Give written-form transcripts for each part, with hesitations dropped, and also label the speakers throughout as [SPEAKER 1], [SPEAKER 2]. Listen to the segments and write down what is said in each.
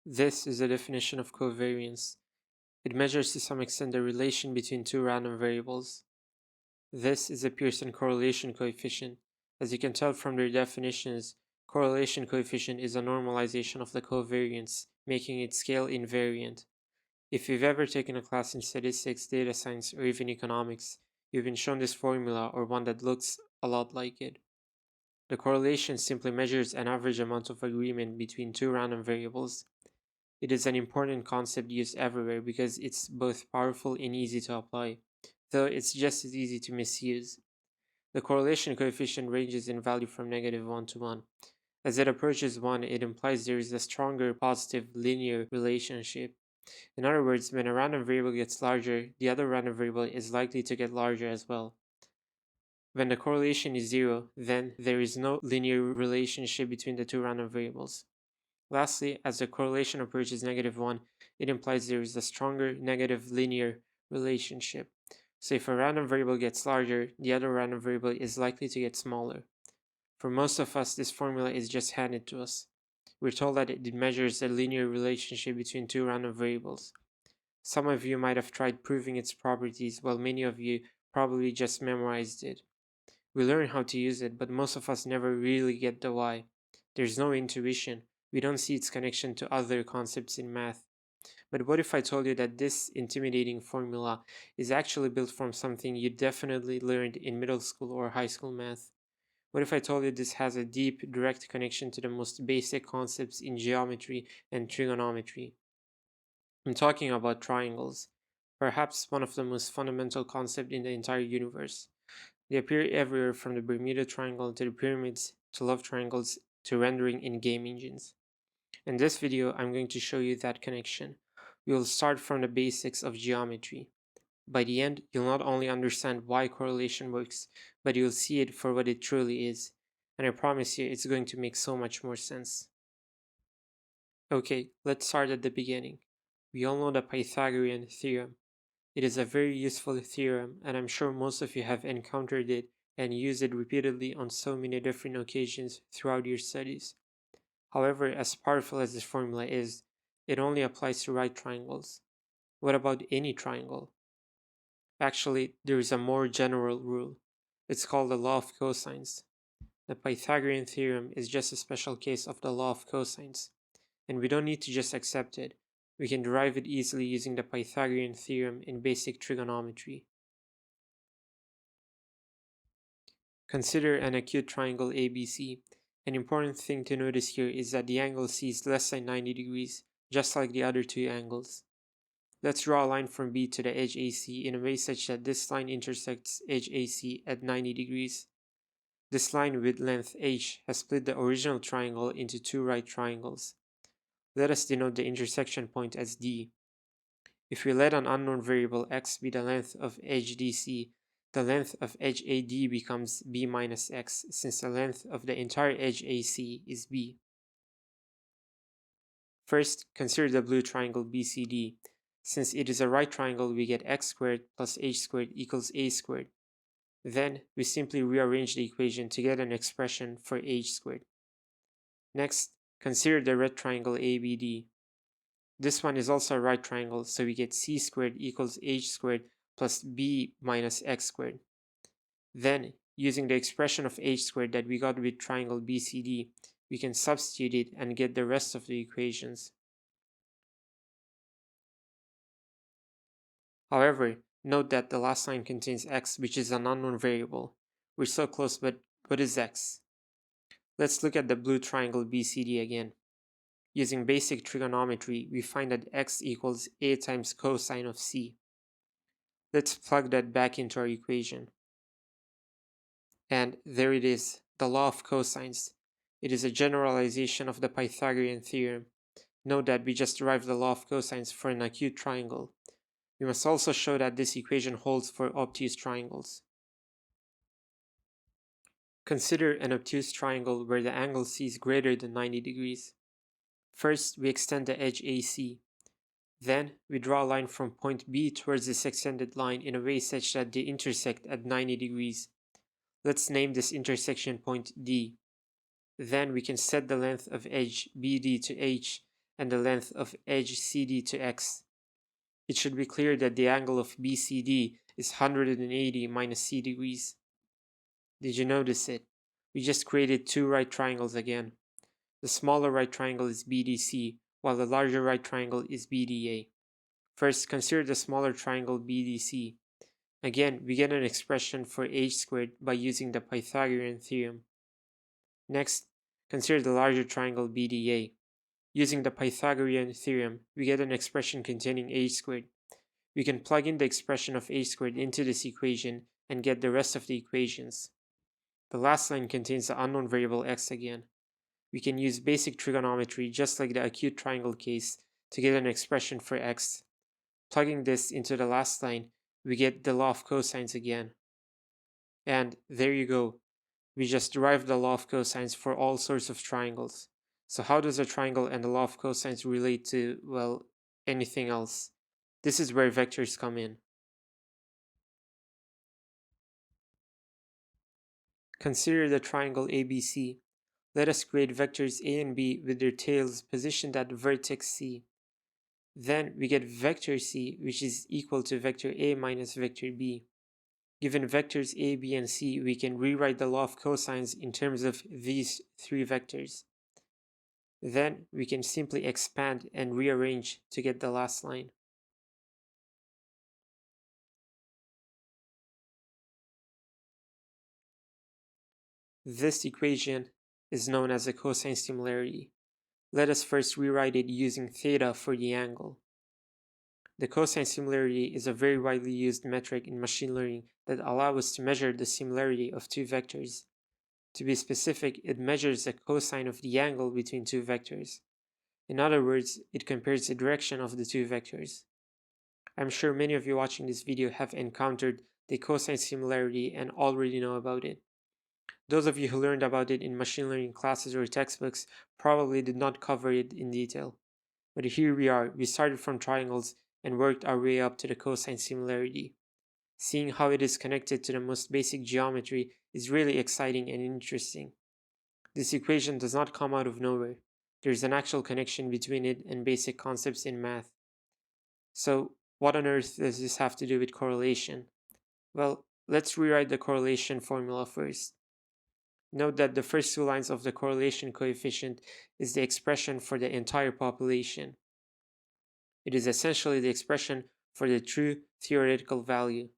[SPEAKER 1] This is the definition of covariance. It measures to some extent the relation between two random variables. This is the Pearson correlation coefficient. As you can tell from their definitions, correlation coefficient is a normalization of the covariance, making it scale invariant. If you've ever taken a class in statistics, data science, or even economics, you've been shown this formula or one that looks a lot like it. The correlation simply measures an average amount of agreement between two random variables. It is an important concept used everywhere because it's both powerful and easy to apply, though it's just as easy to misuse. The correlation coefficient ranges in value from -1 to 1. As it approaches 1, it implies there is a stronger positive linear relationship. In other words, when a random variable gets larger, the other random variable is likely to get larger as well. When the correlation is 0, then there is no linear relationship between the two random variables. Lastly, as the correlation approaches -1, it implies there is a stronger negative linear relationship. So if a random variable gets larger, the other random variable is likely to get smaller. For most of us, this formula is just handed to us. We're told that it measures the linear relationship between two random variables. Some of you might have tried proving its properties, while many of you probably just memorized it. We learn how to use it, but most of us never really get the why. There's no intuition. We don't see its connection to other concepts in math. But what if I told you that this intimidating formula is actually built from something you definitely learned in middle school or high school math? What if I told you this has a deep, direct connection to the most basic concepts in geometry and trigonometry? I'm talking about triangles, perhaps one of the most fundamental concepts in the entire universe. They appear everywhere from the Bermuda Triangle to the pyramids to love triangles to rendering in game engines. In this video, I'm going to show you that connection. We will start from the basics of geometry. By the end, you'll not only understand why correlation works, but you'll see it for what it truly is. And I promise you, it's going to make so much more sense. Okay, let's start at the beginning. We all know the Pythagorean theorem. It is a very useful theorem, and I'm sure most of you have encountered it and used it repeatedly on so many different occasions throughout your studies. However, as powerful as this formula is, it only applies to right triangles. What about any triangle? Actually, there is a more general rule. It's called the law of cosines. The Pythagorean theorem is just a special case of the law of cosines, and we don't need to just accept it. We can derive it easily using the Pythagorean theorem in basic trigonometry. Consider an acute triangle ABC. An important thing to notice here is that the angle C is less than 90 degrees, just like the other two angles. Let's draw a line from B to the edge AC in a way such that this line intersects edge AC at 90 degrees. This line with length h has split the original triangle into two right triangles. Let us denote the intersection point as D. If we let an unknown variable x be the length of edge DC, the length of edge AD becomes b minus x, since the length of the entire edge AC is b. First, consider the blue triangle BCD. Since it is a right triangle, we get x squared plus h squared equals a squared. Then, we simply rearrange the equation to get an expression for h squared. Next, consider the red triangle ABD. This one is also a right triangle, so we get c squared equals h squared plus b minus x squared. Then, using the expression of h squared that we got with triangle BCD, we can substitute it and get the rest of the equations. However, note that the last line contains x, which is an unknown variable. We're so close, but what is x? Let's look at the blue triangle BCD again. Using basic trigonometry, we find that x equals a times cosine of c. Let's plug that back into our equation. And there it is, the law of cosines. It is a generalization of the Pythagorean theorem. Note that we just derived the law of cosines for an acute triangle. We must also show that this equation holds for obtuse triangles. Consider an obtuse triangle where the angle C is greater than 90 degrees. First, we extend the edge AC. Then, we draw a line from point B towards this extended line in a way such that they intersect at 90 degrees. Let's name this intersection point D. Then we can set the length of edge BD to h and the length of edge CD to x. It should be clear that the angle of BCD is 180 minus c degrees. Did you notice it? We just created two right triangles again. The smaller right triangle is BDC, while the larger right triangle is BDA. First, consider the smaller triangle BDC. Again, we get an expression for h squared by using the Pythagorean theorem. Next, consider the larger triangle BDA. Using the Pythagorean theorem, we get an expression containing h squared. We can plug in the expression of h squared into this equation and get the rest of the equations. The last line contains the unknown variable x again. We can use basic trigonometry just like the acute triangle case to get an expression for x. Plugging this into the last line, we get the law of cosines again. And there you go. We just derived the law of cosines for all sorts of triangles. So how does a triangle and the law of cosines relate to, well, anything else? This is where vectors come in. Consider the triangle ABC. Let us create vectors A and B with their tails positioned at vertex C. Then we get vector C, which is equal to vector A minus vector B. Given vectors A, B, and C, we can rewrite the law of cosines in terms of these three vectors. Then we can simply expand and rearrange to get the last line. This equation is known as a cosine similarity. Let us first rewrite it using theta for the angle. The cosine similarity is a very widely used metric in machine learning that allows us to measure the similarity of two vectors. To be specific, it measures the cosine of the angle between two vectors. In other words, it compares the direction of the two vectors. I'm sure many of you watching this video have encountered the cosine similarity and already know about it. Those of you who learned about it in machine learning classes or textbooks probably did not cover it in detail. But here we are, we started from triangles and worked our way up to the cosine similarity. Seeing how it is connected to the most basic geometry is really exciting and interesting. This equation does not come out of nowhere. There is an actual connection between it and basic concepts in math. So, what on earth does this have to do with correlation? Well, let's rewrite the correlation formula first. Note that the first two lines of the correlation coefficient is the expression for the entire population. It is essentially the expression for the true theoretical value.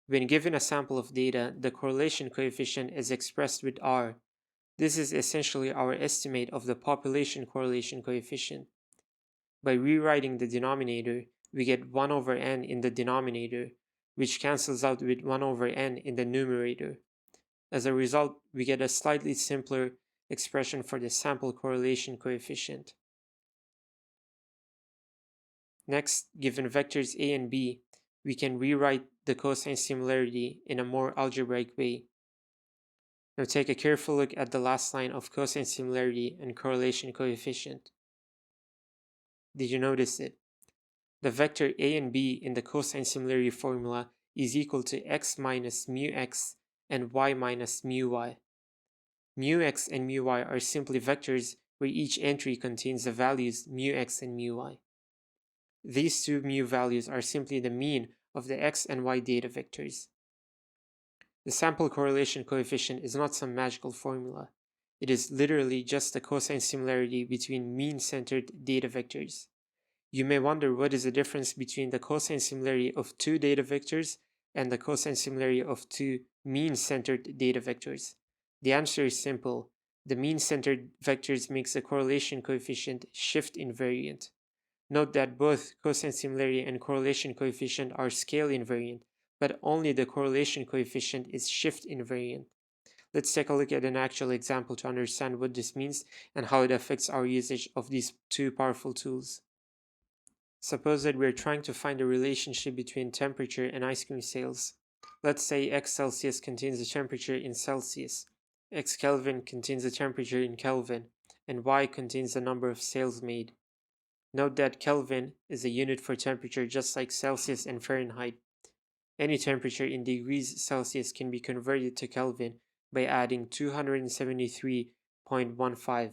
[SPEAKER 1] When given a sample of data, the correlation coefficient is expressed with R. This is essentially our estimate of the population correlation coefficient. By rewriting the denominator, we get 1 over n in the denominator, which cancels out with 1 over n in the numerator. As a result, we get a slightly simpler expression for the sample correlation coefficient. Next, given vectors A and B, we can rewrite the cosine similarity in a more algebraic way. Now take a careful look at the last line of cosine similarity and correlation coefficient. Did you notice it? The vector A and B in the cosine similarity formula is equal to x minus mu x and y minus mu y. Mu x and mu y are simply vectors where each entry contains the values mu x and mu y. These two mu values are simply the mean of the x and y data vectors. The sample correlation coefficient is not some magical formula. It is literally just the cosine similarity between mean-centered data vectors. You may wonder what is the difference between the cosine similarity of two data vectors and the cosine similarity of two mean-centered data vectors. The answer is simple. The mean-centered vectors makes the correlation coefficient shift invariant. Note that both cosine similarity and correlation coefficient are scale invariant, but only the correlation coefficient is shift invariant. Let's take a look at an actual example to understand what this means and how it affects our usage of these two powerful tools. Suppose that we're trying to find a relationship between temperature and ice cream sales. Let's say x Celsius contains the temperature in Celsius, x Kelvin contains the temperature in Kelvin, and y contains the number of sales made. Note that Kelvin is a unit for temperature just like Celsius and Fahrenheit. Any temperature in degrees Celsius can be converted to Kelvin by adding 273.15.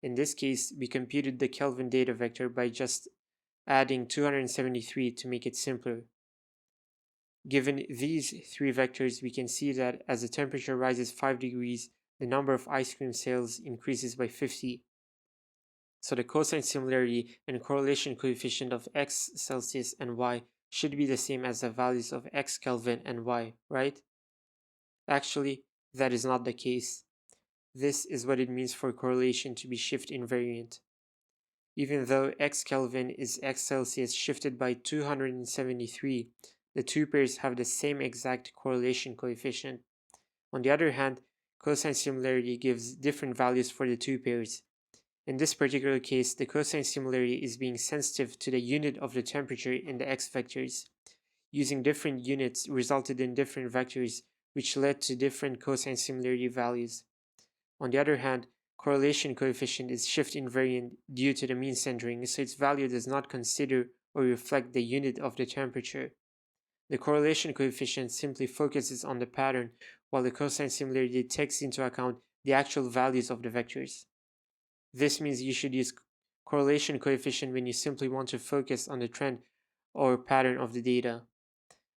[SPEAKER 1] In this case, we computed the Kelvin data vector by just adding 273 to make it simpler. Given these three vectors, we can see that as the temperature rises 5 degrees, the number of ice cream sales increases by 50. So the cosine similarity and correlation coefficient of x Celsius and y should be the same as the values of x Kelvin and y, right? Actually, that is not the case. This is what it means for correlation to be shift invariant. Even though x Kelvin is x Celsius shifted by 273, the two pairs have the same exact correlation coefficient. On the other hand, cosine similarity gives different values for the two pairs. In this particular case, the cosine similarity is being sensitive to the unit of the temperature in the x vectors. Using different units resulted in different vectors, which led to different cosine similarity values. On the other hand, correlation coefficient is shift invariant due to the mean centering, so its value does not consider or reflect the unit of the temperature. The correlation coefficient simply focuses on the pattern, while the cosine similarity takes into account the actual values of the vectors. This means you should use correlation coefficient when you simply want to focus on the trend or pattern of the data.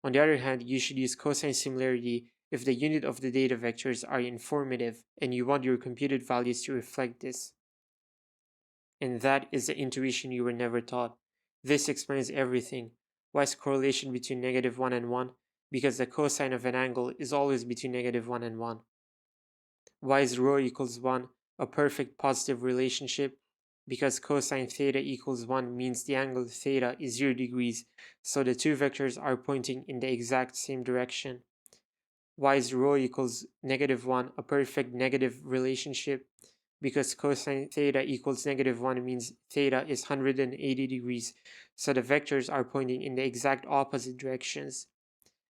[SPEAKER 1] On the other hand, you should use cosine similarity if the unit of the data vectors are informative and you want your computed values to reflect this. And that is the intuition you were never taught. This explains everything. Why is correlation between -1 and 1? Because the cosine of an angle is always between -1 and 1. Why is rho equals 1 a perfect positive relationship? Because cosine theta equals 1 means the angle theta is 0 degrees, so the two vectors are pointing in the exact same direction. Why is rho equals -1 a perfect negative relationship? Because cosine theta equals -1 means theta is 180 degrees, so the vectors are pointing in the exact opposite directions.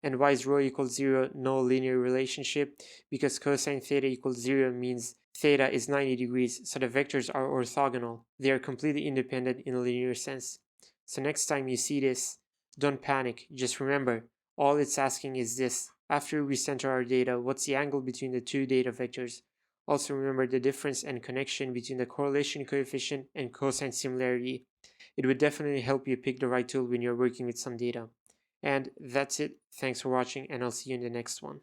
[SPEAKER 1] And why is rho equals 0 no linear relationship? Because cosine theta equals 0 means theta is 90 degrees, so the vectors are orthogonal. They are completely independent in a linear sense. So next time you see this, don't panic. Just remember, all it's asking is this. After we center our data, what's the angle between the two data vectors? Also remember the difference and connection between the correlation coefficient and cosine similarity. It would definitely help you pick the right tool when you're working with some data. And that's it. Thanks for watching, and I'll see you in the next one.